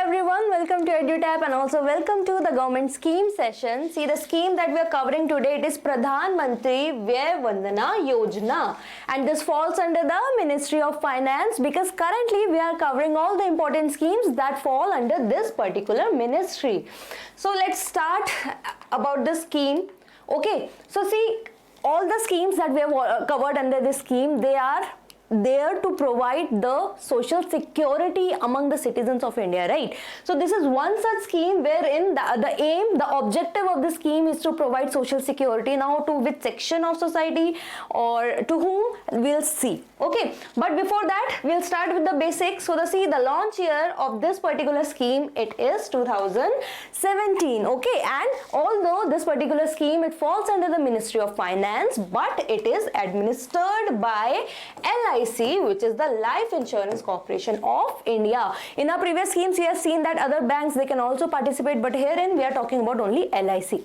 everyone, welcome to EduTap and also welcome to the government scheme session. See, the scheme that we are covering today, it is Pradhan Mantri Vyay Vandana Yojana, and this falls under the Ministry of Finance because currently we are covering all the important schemes that fall under this particular ministry. So let's start about the scheme. Okay, so see, all the schemes that we have covered under this scheme, they are there to provide the social security among the citizens of India, right? So this is one such scheme wherein the objective of the scheme is to provide social security. Now to which section of society or to whom, we'll see. Okay, but before that we'll start with the basics. So the launch year of this particular scheme, it is 2017. Okay, and although this particular scheme, it falls under the Ministry of Finance, but it is administered by LIC, which is the Life Insurance Corporation of India. In our previous schemes, we have seen that other banks, they can also participate, but herein we are talking about only LIC.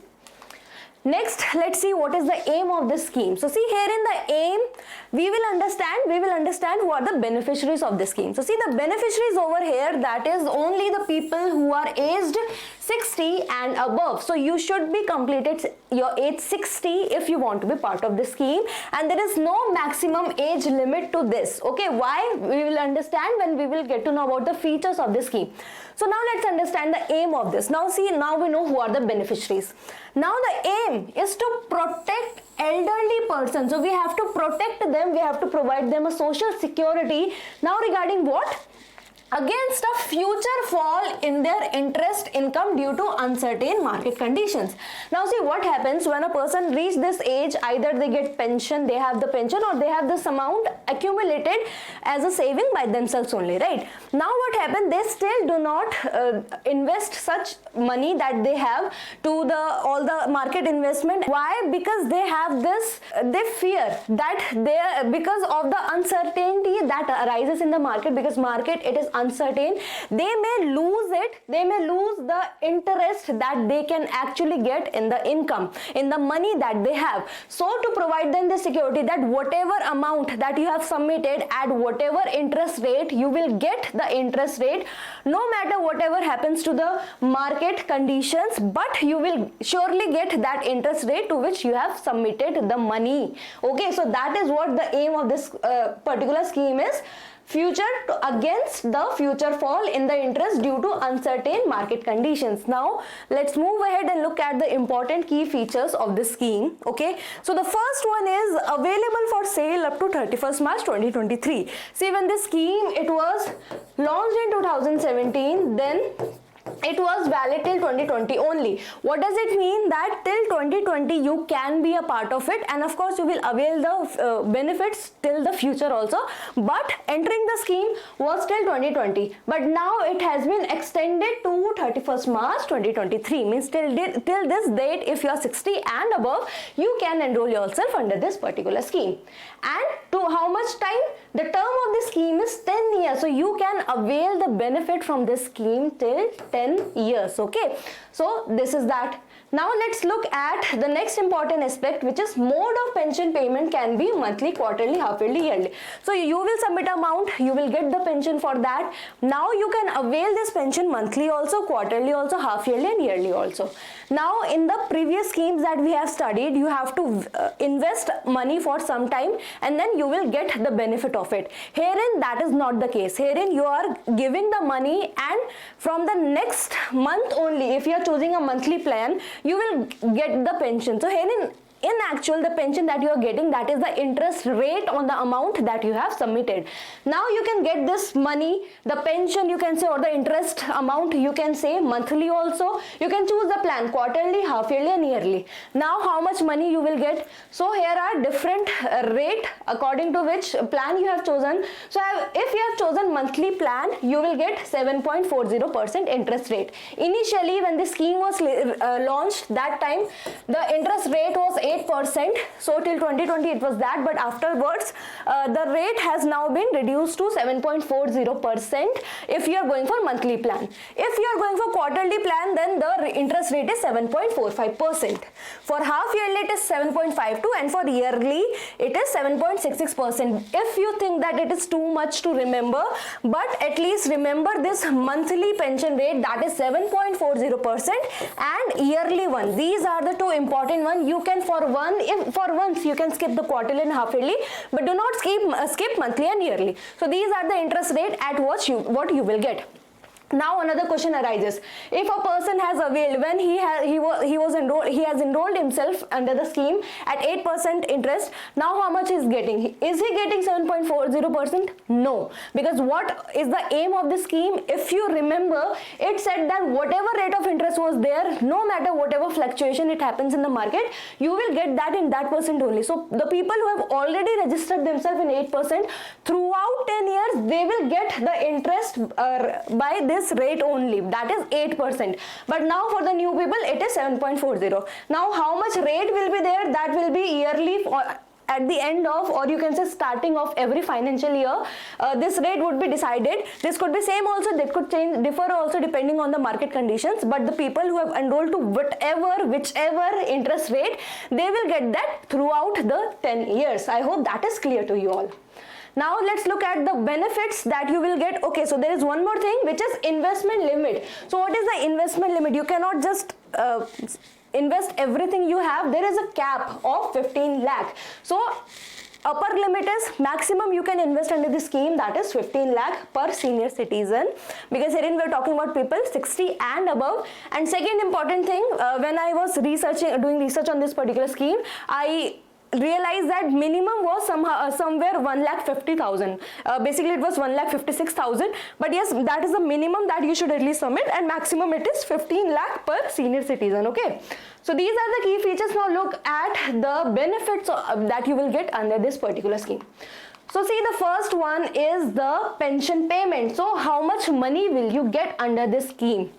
Next, let's see what is the aim of this scheme. So see, here in the aim, we will understand who are the beneficiaries of this scheme. So see, the beneficiaries over here, that is only the people who are aged 60 and above. So you should be completed your age 60 if you want to be part of this scheme, and there is no maximum age limit to this. Okay, why? We will understand when we will get to know about the features of this scheme. So now let's understand the aim of this. Now see, now we know who are the beneficiaries. Now the aim is to protect elderly persons. So we have to protect them, we have to provide them a social security. Now regarding what? Against a future fall in their interest income due to uncertain market conditions. Now see, what happens when a person reaches this age, either they get pension, they have the pension, or they have this amount accumulated as a saving by themselves only, right? Now what happens, they still do not invest such money that they have to all the market investment. Why? Because they have this, they fear that because of the uncertainty that arises in the market, because market, it is uncertain, they may lose it, they may lose the interest that they can actually get in the income, in the money that they have. So to provide them the security that whatever amount that you have submitted at whatever interest rate, you will get the interest rate no matter whatever happens to the market conditions, but you will surely get that interest rate to which you have submitted the money. Okay, so that is what the aim of this particular scheme is. Against the future fall in the interest due to uncertain market conditions. Now let's move ahead and look at the important key features of this scheme. Okay, so the first one is available for sale up to 31st March 2023. See, when this scheme, it was launched in 2017, then it was valid till 2020 only. What does it mean? That till 2020 you can be a part of it, and of course you will avail the benefits till the future also, but entering the scheme was till 2020, but now it has been extended to 31st March 2023. Means till this date, if you are 60 and above, you can enroll yourself under this particular scheme. And to how much time? The term of the scheme is 10 years, so you can avail the benefit from this scheme till 10 years. Okay, so this is that. Now let's look at the next important aspect, which is mode of pension payment can be monthly, quarterly, half yearly, yearly. So you will submit amount, you will get the pension for that. Now you can avail this pension monthly also, quarterly also, half yearly and yearly also. Now in the previous schemes that we have studied, you have to invest money for some time and then you will get the benefit of it. Herein that is not the case. Herein you are giving the money, and from the next month only, if you are choosing a monthly plan, you will get the pension. So herein, in actual, the pension that you are getting, that is the interest rate on the amount that you have submitted. Now you can get this money, the pension you can say, or the interest amount you can say monthly also. You can choose the plan quarterly, half yearly and yearly. Now how much money you will get? So here are different rate according to which plan you have chosen. So if you have chosen monthly plan, you will get 7.40% interest rate. Initially when the scheme was launched, that time the interest rate was 8%. So till 2020 it was that, but afterwards the rate has now been reduced to 7.40% if you are going for monthly plan. If you are going for quarterly plan, then the interest rate is 7.45%. For half yearly it is 7.52, and for yearly it is 7.66%. If you think that it is too much to remember, but at least remember this monthly pension rate, that is 7.40%, and yearly one. These are the two important ones. You can for once you can skip the quarterly and half yearly, but do not skip monthly and yearly. So these are the interest rate at what you will get. Now another question arises: if a person has availed, when he has enrolled himself under the scheme at 8% interest, now how much is getting? Is he getting 7.40%? No, because what is the aim of the scheme? If you remember, it said that whatever rate of interest was there, no matter whatever fluctuation it happens in the market, you will get that in that percent only. So the people who have already registered themselves in 8%, throughout 10 years they will get the interest by this rate only, that is 8%. But now for the new people it is 7.40. Now how much rate will be there? That will be yearly at the end of, or you can say starting of every financial year. This rate would be decided. This could be same also, that could differ also depending on the market conditions, but the people who have enrolled to whichever interest rate, they will get that throughout the 10 years. I hope that is clear to you all. Now let's look at the benefits that you will get. Okay, so there is one more thing, which is investment limit. So what is the investment limit? You cannot just invest everything you have. There is a cap of 15 lakh. So upper limit is maximum you can invest under the scheme, that is 15 lakh per senior citizen, because herein we are talking about people 60 and above. And second important thing, when I was doing research on this particular scheme, I realized that minimum was somewhere 1,50,000. Basically it was 1,56,000, but yes, that is the minimum that you should at least submit, and maximum it is 15 lakh per senior citizen. Okay, so these are the key features. Now look at the benefits that you will get under this particular scheme. So see, the first one is the pension payment. So how much money will you get under this scheme?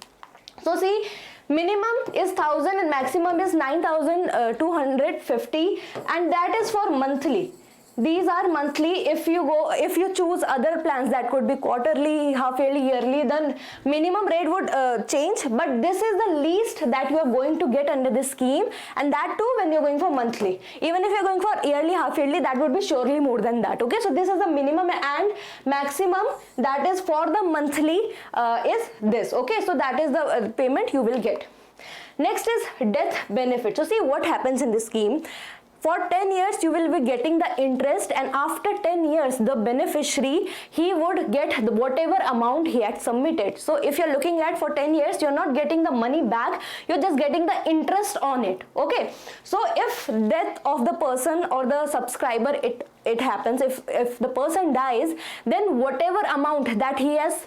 So see, minimum is 1,000 and maximum is 9,250, and that is for monthly. These are monthly. If you choose other plans, that could be quarterly, half yearly, yearly, then minimum rate would change, but this is the least that you are going to get under this scheme, and that too when you are going for monthly. Even if you are going for yearly, half yearly, that would be surely more than that. Okay, so this is the minimum, and maximum that is for the monthly is this. Okay, so that is the payment you will get. Next is death benefit. So see what happens in this scheme. For 10 years you will be getting the interest, and after 10 years the beneficiary, he would get whatever amount he had submitted. So if you're looking at for 10 years, you're not getting the money back, you're just getting the interest on it. Okay, so if death of the person or the subscriber, it happens, if the person dies, then whatever amount that he has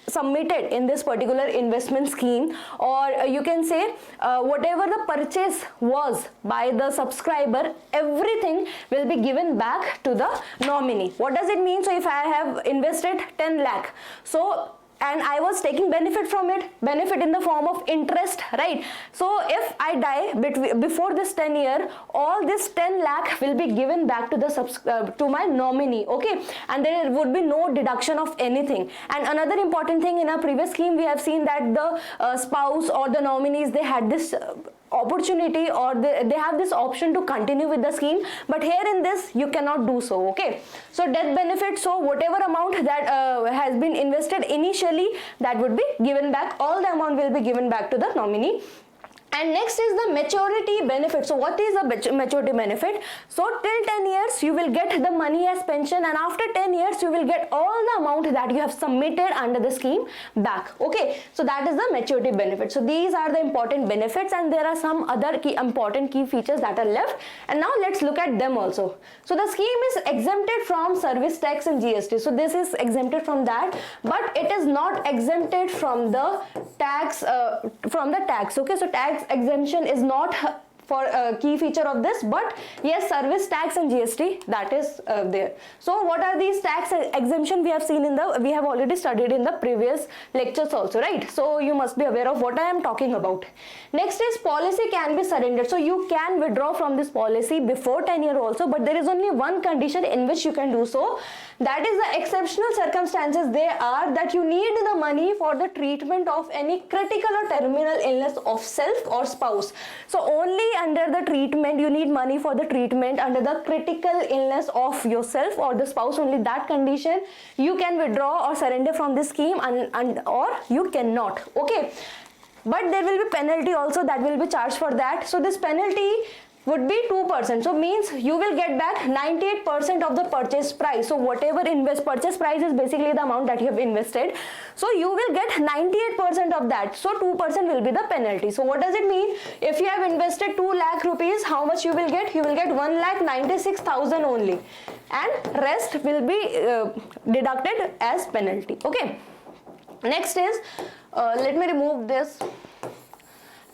submitted in this particular investment scheme, or you can say whatever the purchase was by the subscriber, everything will be given back to the nominee. What does it mean? So if I have invested 10 lakh, so and I was taking benefit from it, benefit in the form of interest, right? So if I die before this 10 year, all this 10 lakh will be given back to the to my nominee. Okay, and there would be no deduction of anything. And another important thing, in our previous scheme we have seen that the spouse or the nominees, they had this opportunity, or they have this option to continue with the scheme, but here in this you cannot do so. Okay, so death benefit, so whatever amount that has been invested initially, that would be given back, all the amount will be given back to the nominee. And next is the maturity benefit. So what is a maturity benefit? So till 10 years you will get the money as pension, and after 10 years you will get all the amount that you have submitted under the scheme back. Okay, so that is the maturity benefit. So these are the important benefits, and there are some other important key features that are left, and now let's look at them also. So the scheme is exempted from service tax and GST. So this is exempted from that, but it is not exempted from the tax. Okay, so tax exemption is not for key feature of this, but yes, service tax and GST, that is there. So what are these tax exemption we have seen we have already studied in the previous lectures also, right? So you must be aware of what I am talking about. Next is policy can be surrendered. So you can withdraw from this policy before 10 years also, but there is only one condition in which you can do so. That is the exceptional circumstances they are that you need the money for the treatment of any critical or terminal illness of self or spouse. So only under the treatment you need money for the treatment under the critical illness of yourself or the spouse, only that condition you can withdraw or surrender from this scheme or you cannot. Okay, but there will be penalty also that will be charged for that. So this penalty would be 2%. So means you will get back 98% of the purchase price. So whatever purchase price is basically the amount that you have invested. So you will get 98% of that. So 2% will be the penalty. So what does it mean? If you have invested 2 lakh rupees, how much you will get? You will get 1,96,000 only, and rest will be deducted as penalty. Okay. Next is, let me remove this.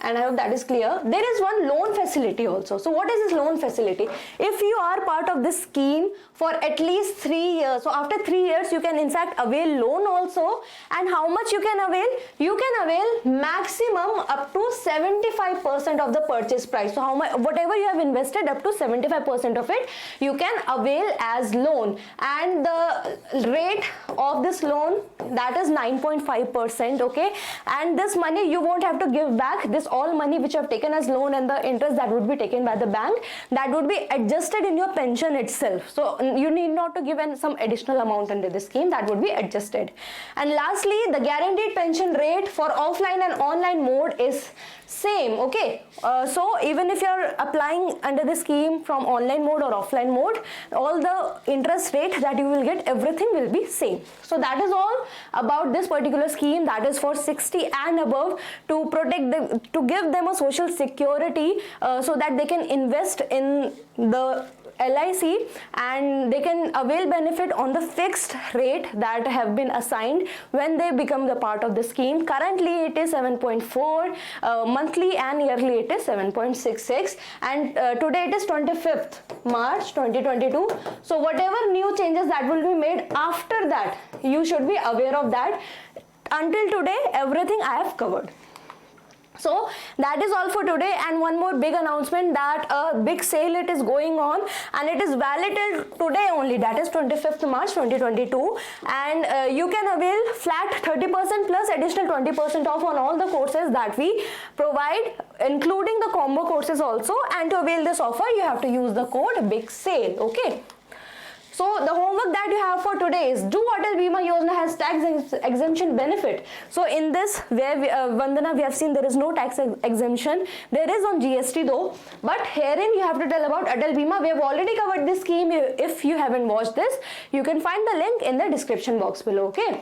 And I hope that is clear. There is one loan facility also. So what is this loan facility? If you are part of this scheme for at least 3 years, so after 3 years you can in fact avail loan also. And how much you can avail? You can avail maximum up to 75% of the purchase price. So how much, whatever you have invested, up to 75% of it you can avail as loan. And the rate of this loan, that is 9.5%. okay, and this money you won't have to give back. This all money which you have taken as loan and the interest that would be taken by the bank, that would be adjusted in your pension itself. So you need not to give some additional amount under the scheme, that would be adjusted. And lastly, the guaranteed pension rate for offline and online mode is same. Okay, so even if you are applying under the scheme from online mode or offline mode, all the interest rate that you will get, everything will be same. So that is all about this particular scheme, that is for 60 and above, to protect them, to give them a social security, so that they can invest in the LIC and they can avail benefit on the fixed rate that have been assigned when they become the part of the scheme. Currently it is 7.4, monthly and yearly it is 7.66, and today it is 25th March 2022. So whatever new changes that will be made after that, you should be aware of that. Until today everything I have covered. So that is all for today, and one more big announcement, that a big sale it is going on and it is valid till today only, that is 25th March 2022, and you can avail flat 30% plus additional 20% off on all the courses that we provide, including the combo courses also. And to avail this offer you have to use the code Big Sale. Okay. So the homework that you have for today is, do Atal Bima Yojana has tax exemption benefit? So in this, where Vandana, we have seen there is no tax exemption. There is on GST though, but herein you have to tell about Atal Bima. We have already covered this scheme. If you haven't watched this, you can find the link in the description box below. Okay.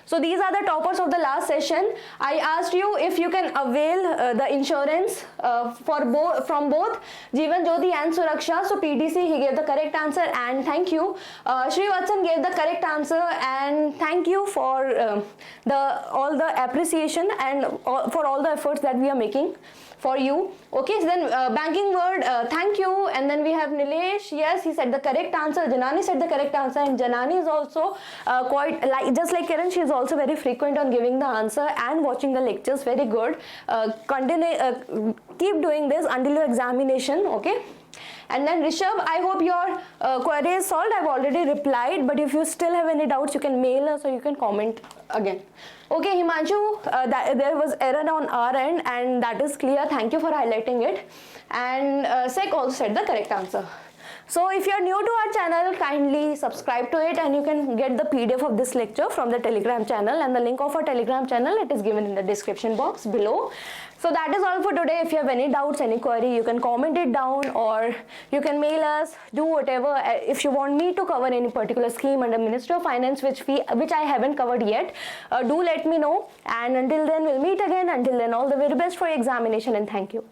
So these are the toppers of the last session. I asked you if you can avail the insurance from both Jeevan Jyoti and Suraksha. So PTC, he gave the correct answer, and thank you. Srivatsan gave the correct answer, and thank you for all the appreciation and for all the efforts that we are making for you. Okay, so then banking word, thank you. And then we have Nilesh, yes, he said the correct answer. Janani said the correct answer, and Janani is also quite like, just like Kiran, she is also very frequent on giving the answer and watching the lectures. Very good. Continue, keep doing this until your examination. Okay. And then Rishabh, I hope your query is solved. I've already replied, but if you still have any doubts, you can mail us or you can comment again. Okay, Himanshu, there was error on our end, and that is clear. Thank you for highlighting it. And Sek also said the correct answer. So if you are new to our channel, kindly subscribe to it, and you can get the PDF of this lecture from the Telegram channel, and the link of our Telegram channel, it is given in the description box below. So that is all for today. If you have any doubts, any query, you can comment it down or you can mail us, do whatever. If you want me to cover any particular scheme under Ministry of Finance which I haven't covered yet, do let me know. And until then, we'll meet again. Until then, all the very best for your examination, and thank you.